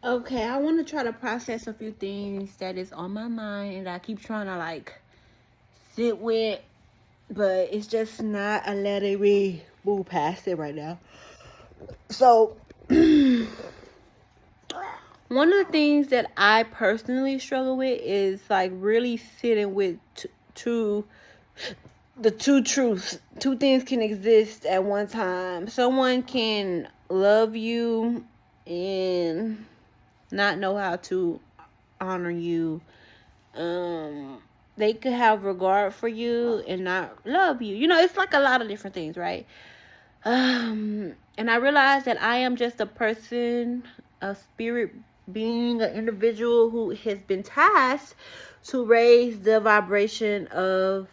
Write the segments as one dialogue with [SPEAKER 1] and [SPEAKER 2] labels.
[SPEAKER 1] Okay, I want to try to process a few things that is on my mind and I keep trying to sit with, but it's just not a letting me move past it right now. So, one of the things that I personally struggle with is really sitting with two the two truths. Two things can exist at one time. Someone can love you and not know how to honor you. They could have regard for you and not love you. It's like a lot of different things, right? And I realize that I am just a person, a spirit being, an individual who has been tasked to raise the vibration of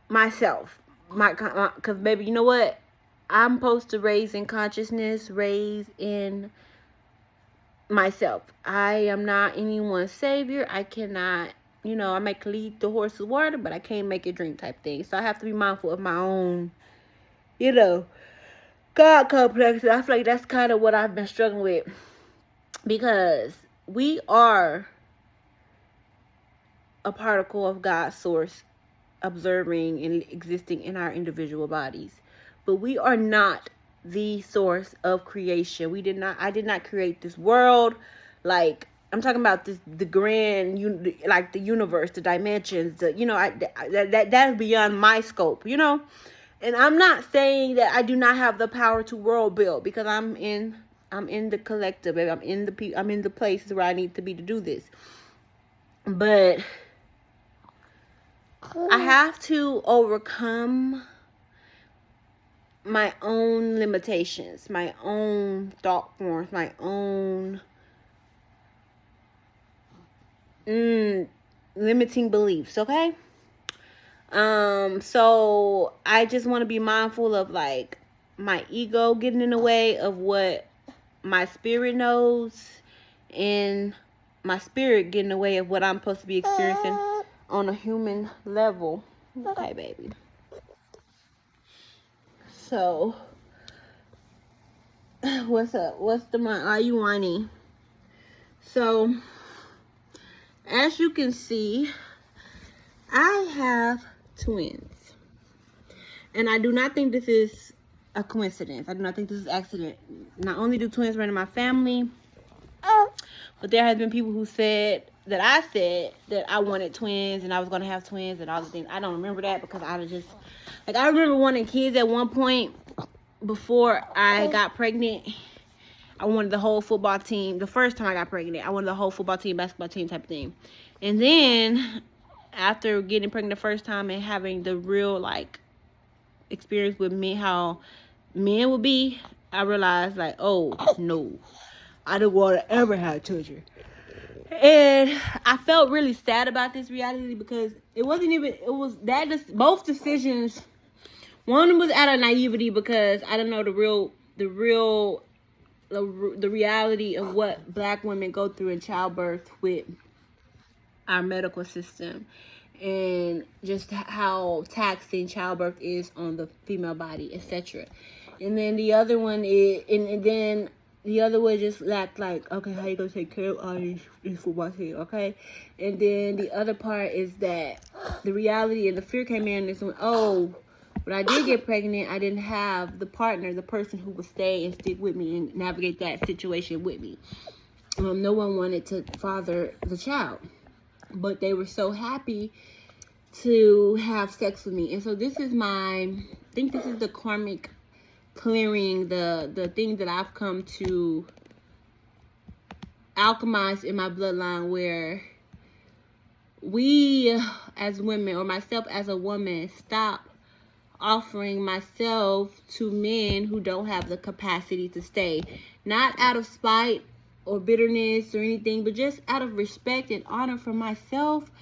[SPEAKER 1] myself. Because, baby, you know what? I'm supposed to raise in consciousness, raise in myself. I am not anyone's savior. I cannot, I might lead the horse to water, but I can't make it drink type thing. So I have to be mindful of my own, God complex. I feel like that's kind of what I've been struggling with, because we are a particle of God's source, observing and existing in our individual bodies, but we are not the source of creation. I did not create this world. I'm talking about the grand, the universe, the dimensions, that is beyond my scope, and I'm not saying that I do not have the power to world build, because I'm in the collective, baby. I'm in the places where I need to be to do this. But I have to overcome my own limitations, my own thought forms, my own limiting beliefs, okay? So I just want to be mindful of my ego getting in the way of what my spirit knows, and my spirit getting in the way of what I'm supposed to be experiencing on a human level. Okay, baby. So, what's up? Are you whiny? So, as you can see, I have twins. And I do not think this is a coincidence. I do not think this is accident. Not only do twins run in my family, but there has been people who said that I wanted twins and I was going to have twins and all the things. I don't remember that, because I remember wanting kids at one point before I got pregnant. I wanted the whole football team. The first time I got pregnant, I wanted the whole football team, basketball team type of thing. And then after getting pregnant the first time and having the real experience with me, how men would be, I realized oh no, I don't want to ever have children. And I felt really sad about this reality, because it was that both decisions. One was out of naivety, because I don't know the reality of what Black women go through in childbirth with our medical system, and just how taxing childbirth is on the female body, etc. And then the other one is, and then the other one just lacked okay, how you gonna take care of all these football team, okay? And then the other part is that the reality and the fear came in is when I did get pregnant, I didn't have the partner, the person who would stay and stick with me and navigate that situation with me. No one wanted to father the child, but they were so happy to have sex with me. And so this is I think this is the karmic clearing, the thing that I've come to alchemize in my bloodline, where we as women, or myself as a woman, stop offering myself to men who don't have the capacity to stay. Not out of spite or bitterness or anything, but just out of respect and honor for myself.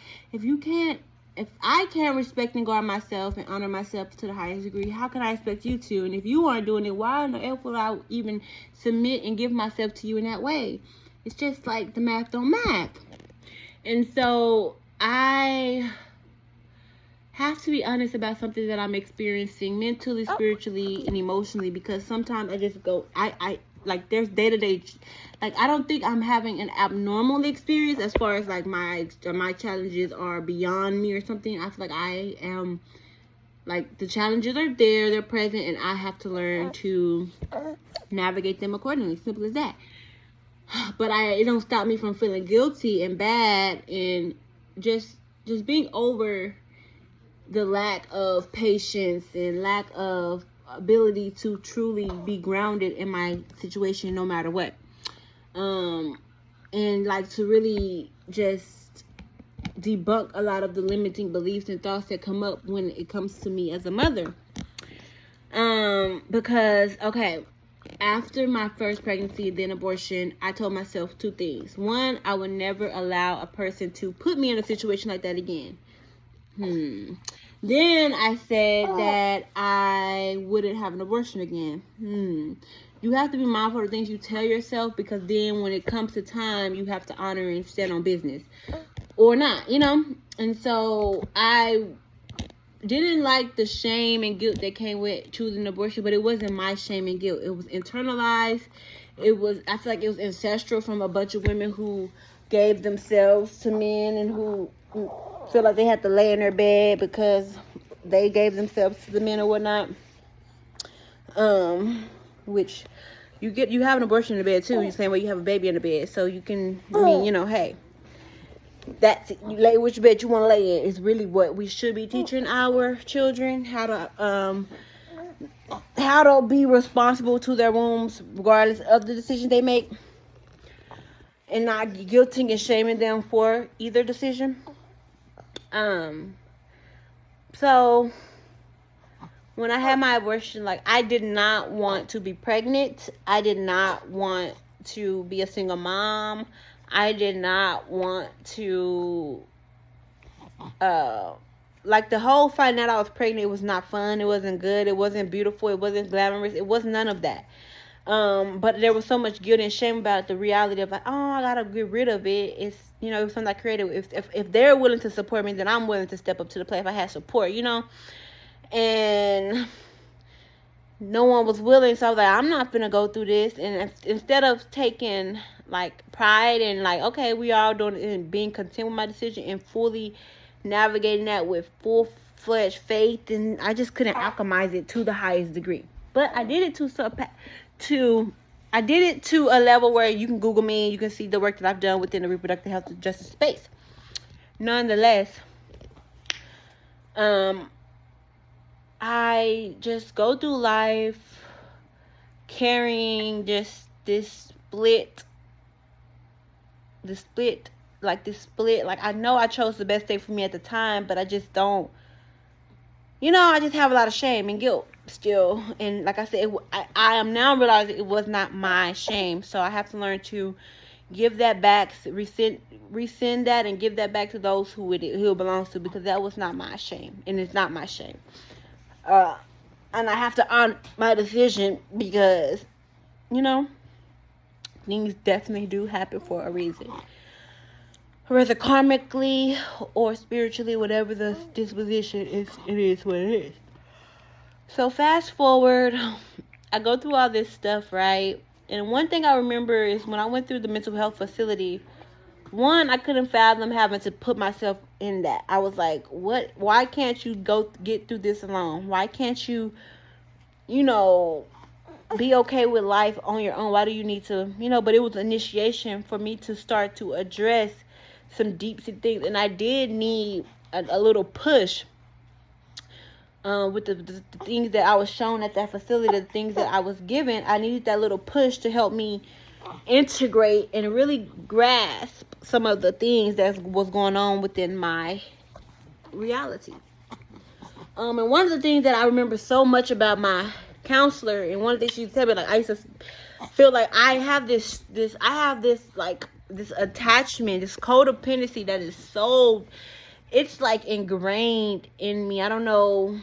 [SPEAKER 1] If I can't respect and guard myself and honor myself to the highest degree, how can I expect you to? And if you aren't doing it, why on earth would I even submit and give myself to you in that way? It's just the math don't math. And so I have to be honest about something that I'm experiencing mentally, spiritually, and emotionally, because sometimes I just go, like there's day-to-day, like I don't think I'm having an abnormal experience as far as like my challenges are beyond me or something. I feel like I am, like, the challenges are there, they're present, and I have to learn to navigate them accordingly. Simple as that. But it don't stop me from feeling guilty and bad and just being over the lack of patience and lack of ability to truly be grounded in my situation no matter what. And like to really just debunk a lot of the limiting beliefs and thoughts that come up when it comes to me as a mother. Because, okay, after my first pregnancy, then abortion, I told myself two things. One, I would never allow a person to put me in a situation like that again. Then I said that I wouldn't have an abortion again. You have to be mindful of the things you tell yourself, because then when it comes to time, you have to honor and stand on business. Or not, you know? And so I didn't like the shame and guilt that came with choosing abortion, but it wasn't my shame and guilt. It was internalized. I feel like it was ancestral from a bunch of women who gave themselves to men and who feel like they had to lay in their bed because they gave themselves to the men or whatnot. Which you have an abortion in the bed too. You're saying, well, you have a baby in the bed, so you can, I mean, you know, hey, that's it. You lay which bed you want to lay in is really what we should be teaching our children, how to be responsible to their wombs regardless of the decision they make, and not guilting and shaming them for either decision. So when I had my abortion, like, I did not want to be pregnant. I did not want to be a single mom. I did not want to, like, the whole finding out I was pregnant, it was not fun. It wasn't good. It wasn't beautiful. It wasn't glamorous. It was none of that. But there was so much guilt and shame about the reality of, like, oh, I gotta get rid of it. It's, you know, something I created. If they're willing to support me, then I'm willing to step up to the plate if I had support, you know? And no one was willing, so I was like, I'm not gonna go through this. And instead of taking, like, pride and, like, okay, we all doing it, and being content with my decision and fully navigating that with full-fledged faith, and I just couldn't alchemize it to the highest degree. But I did it to a level where you can Google me and you can see the work that I've done within the reproductive health and justice space. Nonetheless, I just go through life carrying just this split. Like, I know I chose the best thing for me at the time, but I just don't, you know, I just have a lot of shame and guilt still. And like I said, I am now realizing it was not my shame. So I have to learn to give that back, rescind that, and give that back to those who it belongs to, because that was not my shame, and it's not my shame. And I have to honor my decision, because, you know, things definitely do happen for a reason. Whether karmically or spiritually, whatever the disposition is, it is what it is. So fast forward, I go through all this stuff, right? And one thing I remember is when I went through the mental health facility, one, I couldn't fathom having to put myself in that. I was like, what? Why can't you get through this alone? Why can't you, you know, be okay with life on your own? Why do you need to, you know? But it was initiation for me to start to address some deep-seated things. And I did need a little push with the things that I was shown at that facility, the things that I was given. I needed that little push to help me integrate and really grasp some of the things that was going on within my reality. And one of the things that I remember so much about my counselor, and one of the things she said, like, I used to feel like I have this attachment, this codependency that is so, it's like ingrained in me. I don't know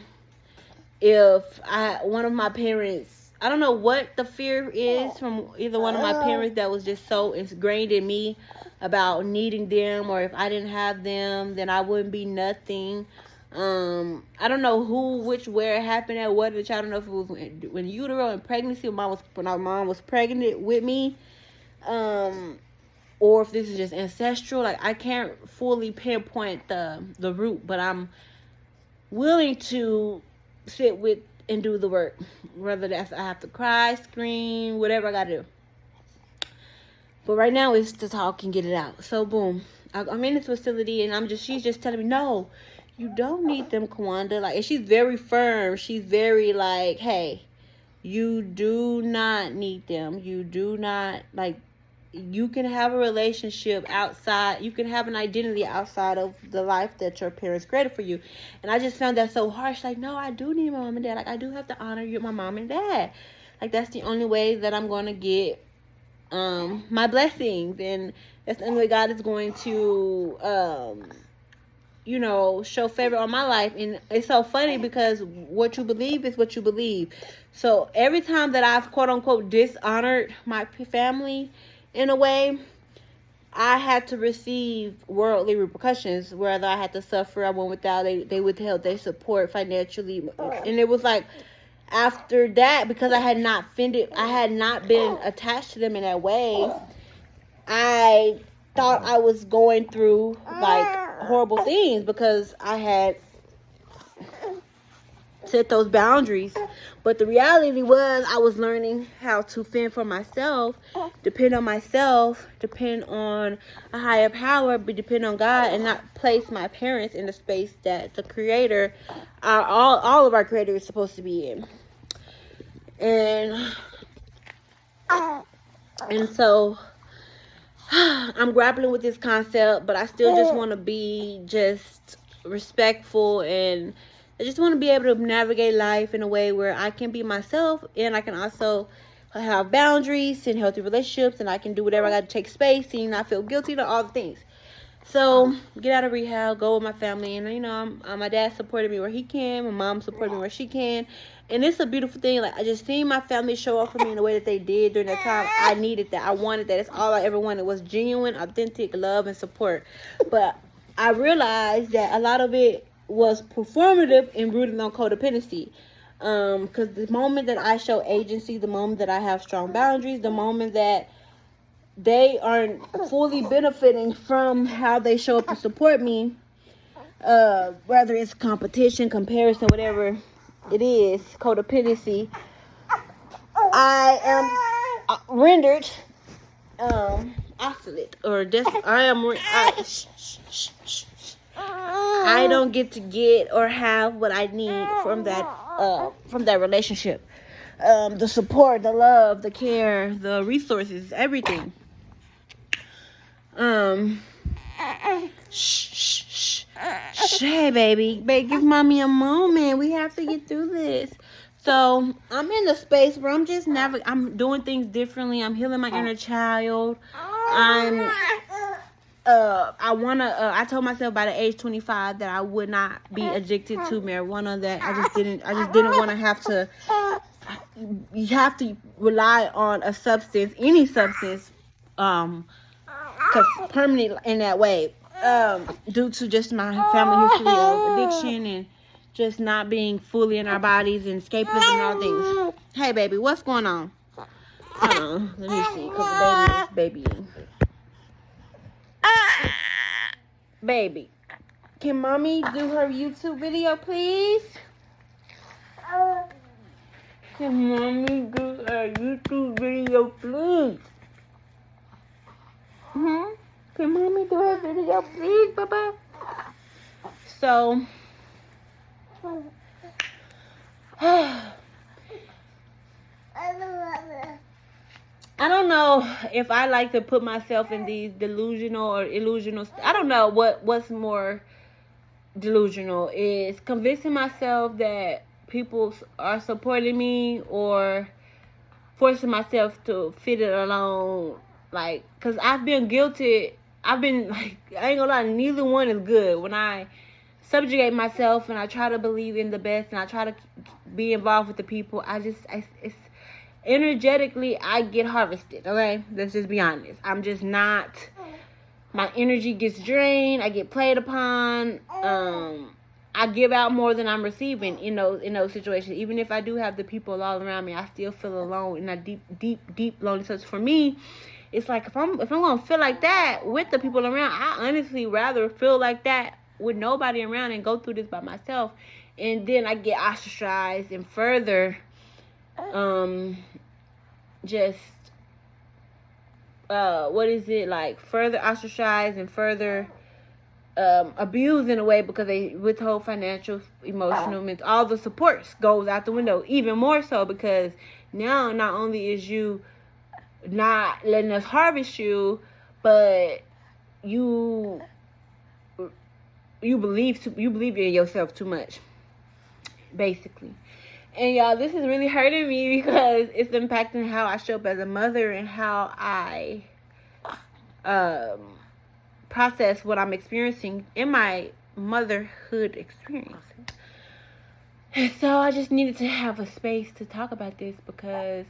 [SPEAKER 1] if one of my parents, I don't know what the fear is from either one of my parents that was just so ingrained in me about needing them, or if I didn't have them, then I wouldn't be nothing. I don't know where it happened at, what the child. I don't know if it was when utero and pregnancy, when my mom was pregnant with me, or if this is just ancestral. Like, I can't fully pinpoint the root, but I'm willing to sit with and do the work, whether that's I have to cry, scream, whatever I gotta do. But right now it's to talk and get it out. So boom, I'm in this facility, and she's just telling me, no, you don't need them, Kawanda. Like, and she's very firm. She's very like, hey, you do not need them. You do not, like, you can have a relationship outside. You can have an identity outside of the life that your parents created for you. And I just found that so harsh. Like, no, I do need my mom and dad. Like, I do have to honor my mom and dad. Like, that's the only way that I'm going to get my blessings. And that's the only way God is going to, show favor on my life. And it's so funny because what you believe is what you believe. So every time that I've, quote unquote, dishonored my family, in a way, I had to receive worldly repercussions, whether I had to suffer, I went without, they withheld their support financially. And it was like, after that, because I had not been attached to them in that way, I thought I was going through, like, horrible things because I had set those boundaries. But the reality was, I was learning how to fend for myself, depend on myself, depend on a higher power, but depend on God, and not place my parents in the space that the Creator, all of our Creator, is supposed to be in. And so I'm grappling with this concept, but I still just want to be just respectful, and I just want to be able to navigate life in a way where I can be myself, and I can also have boundaries and healthy relationships, and I can do whatever I got to take space and not feel guilty to all the things. So get out of rehab, go with my family, and my dad supported me where he can, my mom supported me where she can, and it's a beautiful thing. Like, I just seen my family show up for me in the way that they did during that time. I needed that. I wanted that. That's all I ever wanted, was genuine, authentic love and support. But I realized that a lot of it was performative and rooted on codependency. Because the moment that I show agency, the moment that I have strong boundaries, the moment that they aren't fully benefiting from how they show up and support me, whether it's competition, comparison, whatever it is, codependency, I am rendered oscillate, or I don't get to get or have what I need from that relationship. The support, the love, the care, the resources, everything. Hey, baby, give mommy a moment. We have to get through this. So I'm in the space where I'm doing things differently. I'm healing my inner child. I told myself by the age 25 that I would not be addicted to marijuana. That I just didn't want to have to. You have to rely on a substance, any substance, because permanent in that way, due to just my family history of addiction and just not being fully in our bodies and escapism and all things. Hey, baby, what's going on? Let me see, because the baby is babying. Baby, can mommy do her YouTube video, please? Can mommy do a YouTube video, please? Can mommy do her video, please, Baba? So, I don't know if I like to put myself in these delusional or illusional. I don't know what's more delusional, is convincing myself that people are supporting me, or forcing myself to fit it alone. Like, because I've been guilty. I've been, like, I ain't gonna lie, neither one is good. When I subjugate myself and I try to believe in the best and I try to be involved with the people, it's energetically, I get harvested, okay? Let's just be honest. I'm just not, my energy gets drained, I get played upon, I give out more than I'm receiving in those situations. Even if I do have the people all around me, I still feel alone in a deep lonely. So for me, it's like if I'm gonna feel like that with the people around, I honestly rather feel like that with nobody around and go through this by myself. And then I get ostracized and further just further ostracized and further abused in a way, because they withhold financial, emotional, mental, all the supports goes out the window. Even more so because now not only is you not letting us harvest you, but you believe in yourself too much, basically. And y'all, this is really hurting me because it's impacting how I show up as a mother and how I process what I'm experiencing in my motherhood experience. And so I just needed to have a space to talk about this because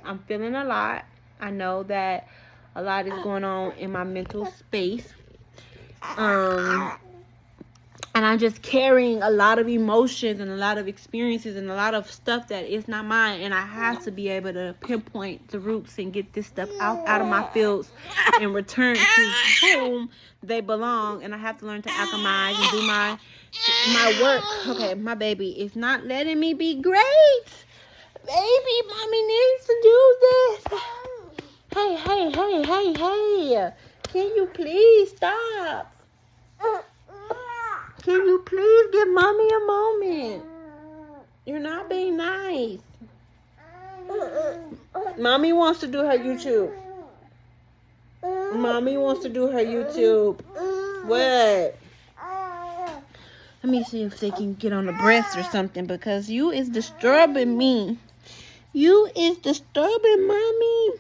[SPEAKER 1] I'm feeling a lot. I know that a lot is going on in my mental space. And I'm just carrying a lot of emotions and a lot of experiences and a lot of stuff that is not mine. And I have to be able to pinpoint the roots and get this stuff out of my fields and return to whom they belong. And I have to learn to alchemize and do my work. Okay, my baby is not letting me be great. Baby, mommy needs to do this. Hey. Can you please stop? Can you please give mommy a moment? You're not being nice. Mommy wants to do her YouTube. Mommy wants to do her YouTube. What? Let me see if they can get on the breast or something, because you is disturbing me. You is disturbing mommy.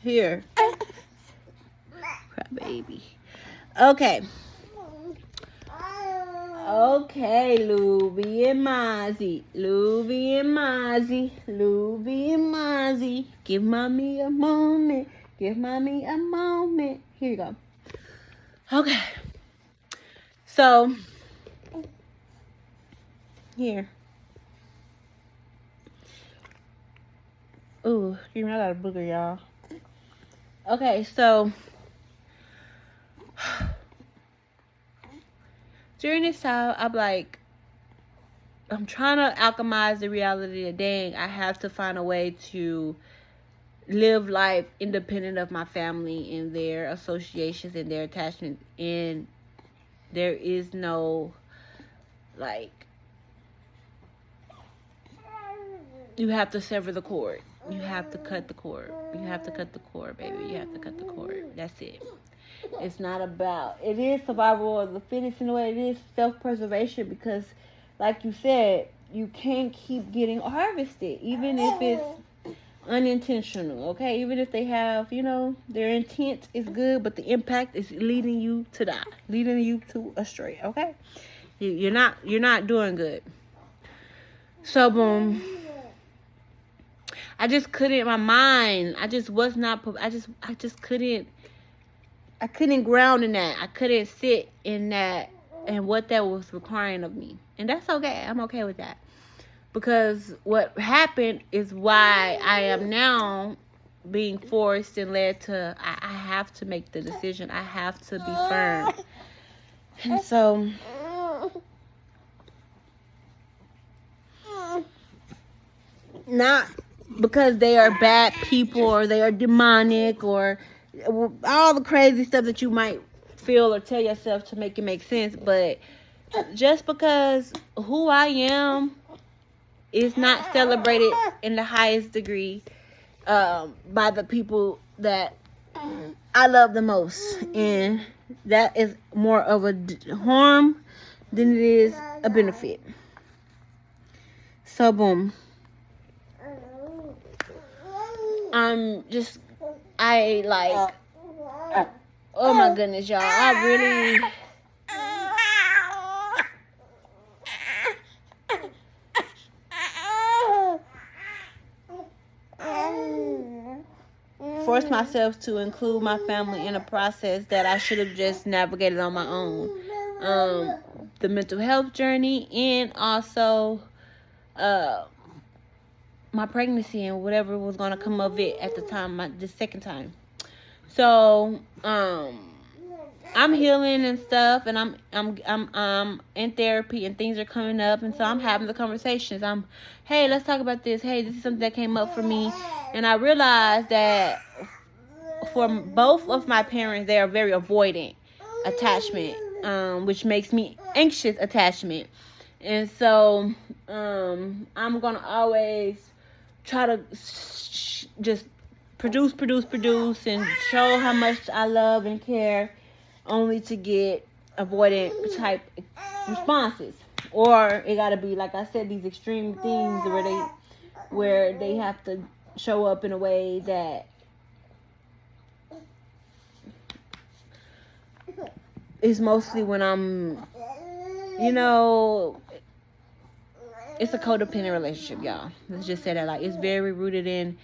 [SPEAKER 1] Here. Cry baby. Okay, Luby and Mozzie. Give mommy a moment. Here you go. Okay. So, here. Ooh, I got a booger, y'all. Okay, so during this time, I'm trying to alchemize the reality that, dang, I have to find a way to live life independent of my family and their associations and their attachments. And there is no, you have to sever the cord. You have to cut the cord. You have to cut the cord, baby. You have to cut the cord. That's it. It's not about, it is survival of the fittest in a way. It is self-preservation because, like you said, you can't keep getting harvested, even if it's unintentional, okay? Even if they have, their intent is good, but the impact is leading you to die, leading you to astray, okay? You're not doing good. So, boom. I just couldn't, my mind, I just was not, I just couldn't, I couldn't ground in that. I couldn't sit in that and what that was requiring of me. And that's okay. I'm okay with that. Because what happened is why I am now being forced and led to, I have to make the decision. I have to be firm. And so, not because they are bad people or they are demonic or all the crazy stuff that you might feel or tell yourself to make it make sense, but just because who I am is not celebrated in the highest degree by the people that I love the most, and that is more of a harm than it is a benefit. So boom, oh my goodness, y'all, I really forced myself to include my family in a process that I should have just navigated on my own. the mental health journey, and also my pregnancy and whatever was going to come of it at the time, the second time. So I'm healing and stuff, and I'm in therapy, and things are coming up, and so I'm having the conversations. Hey, let's talk about this. Hey, this is something that came up for me, and I realized that for both of my parents, they are very avoidant attachment, which makes me anxious attachment, and so I'm gonna always try to just produce, and show how much I love and care, only to get avoidant type responses. Or it gotta be, like I said, these extreme things where they have to show up in a way that is mostly when I'm, it's a codependent relationship, y'all. Let's just say that. Like, it's very rooted in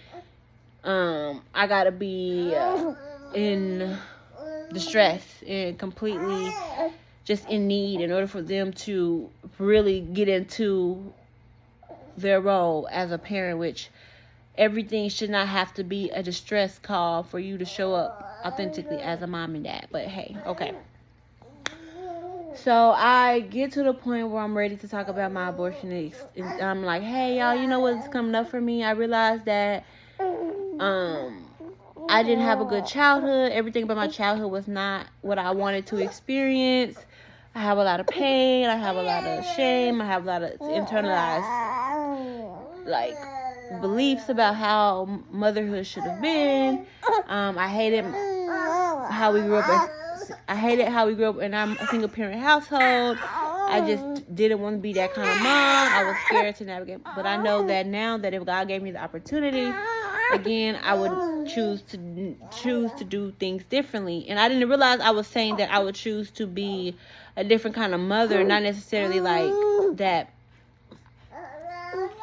[SPEAKER 1] I gotta be in distress and completely just in need in order for them to really get into their role as a parent, which everything should not have to be a distress call for you to show up authentically as a mom and dad. But hey, okay. So I get to the point where I'm ready to talk about my abortion, and I'm like, hey, y'all, you know what's coming up for me? I realized that I didn't have a good childhood. Everything about my childhood was not what I wanted to experience. I have a lot of pain. I have a lot of shame. I have a lot of internalized, like, beliefs about how motherhood should have been. I hated how we grew up in a single parent household. I just didn't want to be that kind of mom. I was scared to navigate. But I know that now, that if God gave me the opportunity again, I would choose to do things differently. And I didn't realize I was saying that I would choose to be a different kind of mother, not necessarily like that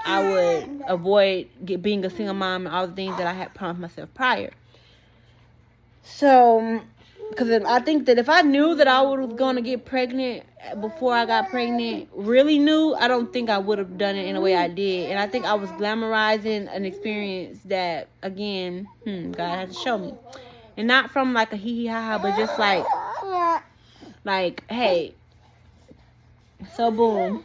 [SPEAKER 1] I would avoid being a single mom and all the things that I had promised myself prior. So, because I think that if I knew that I was going to get pregnant before I got pregnant, really knew, I don't think I would have done it in the way I did. And I think I was glamorizing an experience that, again, God had to show me. And not from like a hee hee ha ha, but just like, hey. So boom.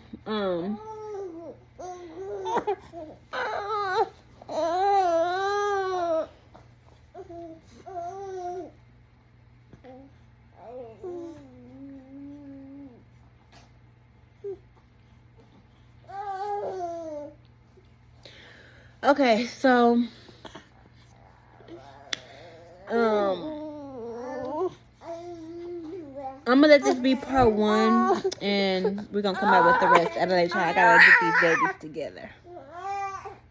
[SPEAKER 1] Okay, so I'm gonna let this be part 1, and we're gonna come back with the rest at a later time. I gotta get these babies together.